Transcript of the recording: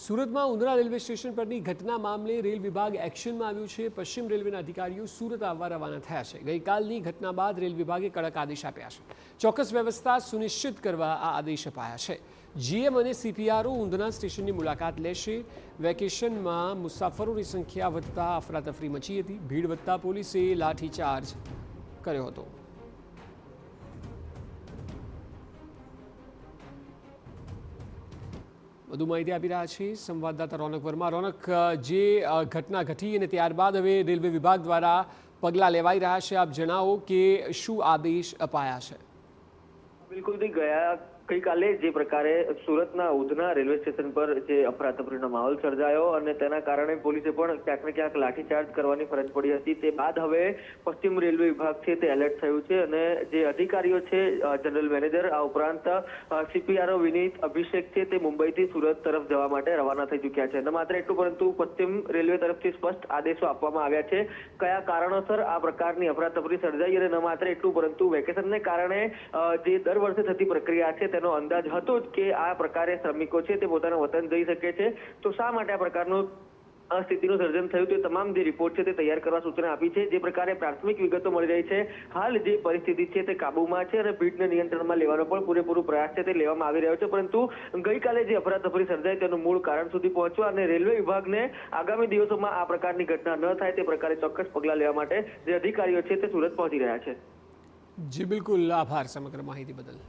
સુરતમાં ઉંદરા railway station પરની ઘટના મામલે રેલ વિભાગ એક્શનમાં આવ્યું છે। પશ્ચિમ રેલવેના અધિકારીઓ સુરત આવવા રવાના થયા છે। ગઈકાલની ઘટના બાદ રેલ વિભાગે કડક આદેશ આપ્યા છે। ચોક્કસ વ્યવસ્થા સુનિશ્ચિત કરવા આ આદેશ અપાયા છે। જીએમ અને સીપીઆરઓ ઉંદરા સ્ટેશનની મુલાકાત લેશે। વેકેશનમાં મુસાફરોની સંખ્યા વધતા અફરાતફરી મચી હતી। ભીડ વધતા પોલીસે લાઠીચાર્જ કર્યો હતો। વધુ માહિતી આપી રહ્યા છે સંવાદદાતા રોનક વર્મા। રોનક, જે ઘટના ઘટી અને ત્યારબાદ હવે રેલવે વિભાગ દ્વારા પગલાં લેવાઈ રહ્યા છે, આપ જણાવો કે શું આદેશ અપાયા છે? બિલકુલ ગઈકાલે જે પ્રકારે સુરતના ઉધના રેલવે સ્ટેશન પર જે અફરાતફરીનો માહોલ સર્જાયો અને તેના કારણે પોલીસે પણ ક્યાંક ને ક્યાંક લાઠીચાર્જ કરવાની ફરજ પડી હતી। તે બાદ હવે પશ્ચિમ રેલવે વિભાગ છે તે એલર્ટ થયું છે અને જે અધિકારીઓ છે, જનરલ મેનેજર આ ઉપરાંત સીપીઆરઓ વિનીત અભિષેક છે તે મુંબઈથી સુરત તરફ જવા માટે રવાના થઈ ચૂક્યા છે। ન માત્ર એટલું પરંતુ પશ્ચિમ રેલવે તરફથી સ્પષ્ટ આદેશો આપવામાં આવ્યા છે કયા કારણોસર આ પ્રકારની અફરાતફરી સર્જાઈ। અને ન માત્ર એટલું પરંતુ વેકેશનને કારણે જે દર વર્ષે થતી પ્રક્રિયા છે તેનો અંદાજ હતો જ કે આ પ્રકારે શ્રમિકો છે તે પોતાના વતન જઈ શકે છે, તો શા માટે આ પ્રકારનું સ્થિતિનું સર્જન થયું તે તમામ જે રિપોર્ટ છે તે તૈયાર કરવા સૂચના આપી છે। જે પ્રકારે પ્રાથમિક વિગતો મળી રહી છે, હાલ જે પરિસ્થિતિ છે તે કાબુમાં છે અને ભીડને નિયંત્રણમાં લેવાનો પણ પૂરેપૂરો પ્રયાસ છે તે લેવામાં આવી રહ્યો છે। પરંતુ ગઈકાલે જે અફરાતફરી સર્જાઈ તેનું મૂળ કારણ સુધી પહોંચવા અને રેલવે વિભાગને આગામી દિવસોમાં આ પ્રકારની ઘટના ન થાય તે પ્રકારે ચોક્કસ પગલાં લેવા માટે જે અધિકારીઓ છે તે સુરત પહોંચી રહ્યા છે। જી બિલકુલ, આભાર સમગ્ર માહિતી બદલ।